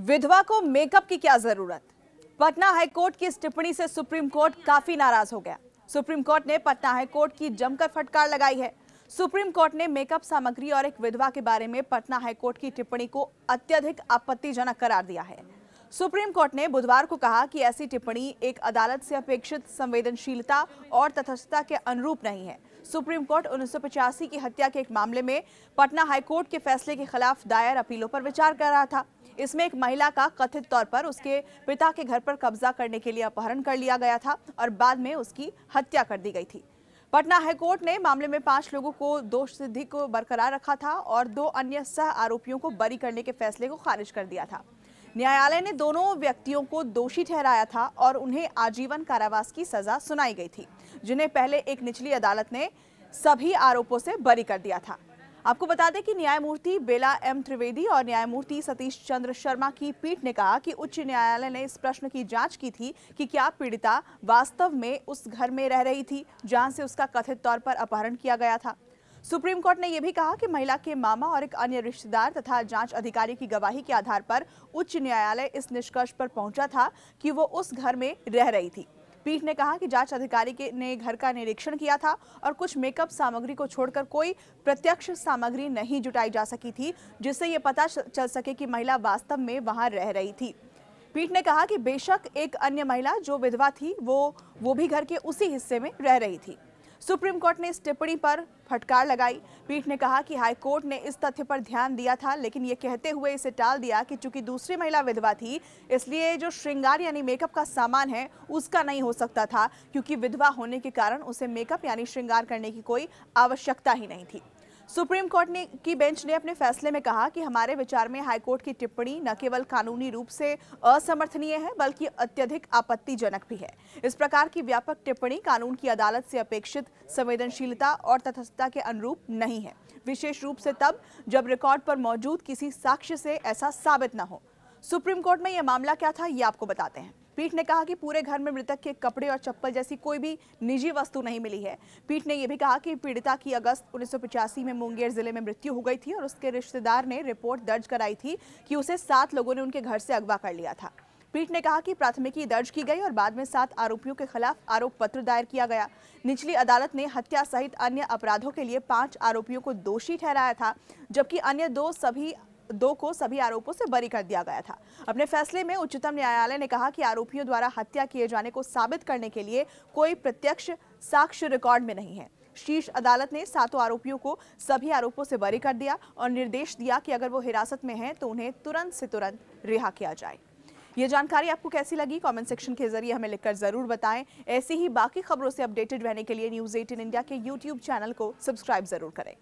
विधवा को मेकअप की क्या जरूरत। पटना हाईकोर्ट की इस टिप्पणी से सुप्रीम कोर्ट काफी नाराज हो गया। सुप्रीम कोर्ट ने पटना हाईकोर्ट की जमकर फटकार लगाई है। सुप्रीम कोर्ट ने मेकअप सामग्री और एक विधवा के बारे में पटना हाईकोर्ट की टिप्पणी को अत्यधिक आपत्तिजनक करार दिया है। सुप्रीम कोर्ट ने बुधवार को कहा कि ऐसी टिप्पणी एक अदालत से अपेक्षित संवेदनशीलता और तटस्थता के अनुरूप नहीं है। सुप्रीम कोर्ट 1985 की हत्या के एक मामले में पटना हाईकोर्ट के फैसले के खिलाफ दायर अपीलों पर विचार कर रहा था। इसमें एक महिला का कथित तौर पर उसके पिता के घर पर कब्जा करने के लिए अपहरण कर लिया गया था और बाद में उसकी हत्या कर दी गई थी। पटना हाईकोर्ट ने मामले में 5 लोगों को दोष सिद्धि को बरकरार रखा था और 2 अन्य सह आरोपियों को बरी करने के फैसले को खारिज कर दिया था। न्यायालय ने दोनों व्यक्तियों को दोषी ठहराया था और उन्हें आजीवन कारावास की सजा सुनाई गई थी, जिन्हें पहले एक निचली अदालत ने सभी आरोपों से बरी कर दिया था। आपको बता दें कि न्यायमूर्ति बेला एम त्रिवेदी और न्यायमूर्ति सतीश चंद्र शर्मा की पीठ ने कहा कि उच्च न्यायालय ने इस प्रश्न की जांच की थी कि क्या पीड़िता वास्तव में उस घर में रह रही थी जहां से उसका कथित तौर पर अपहरण किया गया था। सुप्रीम कोर्ट ने यह भी कहा कि महिला के मामा और एक अन्य रिश्तेदार तथा जांच अधिकारी की गवाही के आधार पर उच्च न्यायालय इस निष्कर्ष पर पहुंचा था कि वो उस घर में रह रही थी। पीठ ने कहा कि जांच अधिकारी ने घर का निरीक्षण किया था और कुछ मेकअप सामग्री को छोड़कर कोई प्रत्यक्ष सामग्री नहीं जुटाई जा सकी थी जिससे ये पता चल सके कि महिला वास्तव में वहां रह रही थी। पीठ ने कहा कि बेशक एक अन्य महिला जो विधवा थी वो भी घर के उसी हिस्से में रह रही थी। सुप्रीम कोर्ट ने इस टिप्पणी पर फटकार लगाई। पीठ ने कहा कि हाई कोर्ट ने इस तथ्य पर ध्यान दिया था, लेकिन ये कहते हुए इसे टाल दिया कि चूंकि दूसरी महिला विधवा थी इसलिए जो श्रृंगार यानी मेकअप का सामान है उसका नहीं हो सकता था, क्योंकि विधवा होने के कारण उसे मेकअप यानी श्रृंगार करने की कोई आवश्यकता ही नहीं थी। सुप्रीम कोर्ट की बेंच ने अपने फैसले में कहा कि हमारे विचार में हाईकोर्ट की टिप्पणी न केवल कानूनी रूप से असमर्थनीय है बल्कि अत्यधिक आपत्तिजनक भी है। इस प्रकार की व्यापक टिप्पणी कानून की अदालत से अपेक्षित संवेदनशीलता और तटस्थता के अनुरूप नहीं है, विशेष रूप से तब जब रिकॉर्ड पर मौजूद किसी साक्ष्य से ऐसा साबित न हो। सुप्रीम कोर्ट में यह मामला क्या था ये आपको बताते हैं। पीठ ने कहा कि पूरे घर में मृतक के कपड़े और चप्पल जैसी कोई भी निजी वस्तु नहीं मिली है। पीठ ने यह भी कहा कि पीड़िता की अगस्त 1985 में मुंगेर जिले में मृत्यु हो गई थी और उसके रिश्तेदार ने रिपोर्ट दर्ज कराई थी कि उसे 7 लोगों ने उनके घर से अगवा कर लिया था। पीठ ने कहा कि प्राथमिकी दर्ज की गई और बाद में 7 आरोपियों के खिलाफ आरोप पत्र दायर किया गया। निचली अदालत ने हत्या सहित अन्य अपराधों के लिए 5 आरोपियों को दोषी ठहराया था, जबकि अन्य 2 को सभी आरोपों से बरी कर दिया गया था। अपने फैसले में उच्चतम न्यायालय ने कहा कि आरोपियों द्वारा हत्या किए जाने को साबित करने के लिए कोई प्रत्यक्ष साक्ष्य रिकॉर्ड में नहीं है। शीर्ष अदालत ने 7 आरोपियों को सभी आरोपों से बरी कर दिया और निर्देश दिया कि अगर वो हिरासत में हैं तो उन्हें तुरंत से तुरंत रिहा किया जाए। ये जानकारी आपको कैसी लगी कमेंट सेक्शन के जरिए हमें लिखकर जरूर बताएं। ऐसी ही बाकी खबरों से अपडेटेड रहने के लिए न्यूज़ 18 इंडिया के YouTube चैनल को सब्सक्राइब जरूर करें।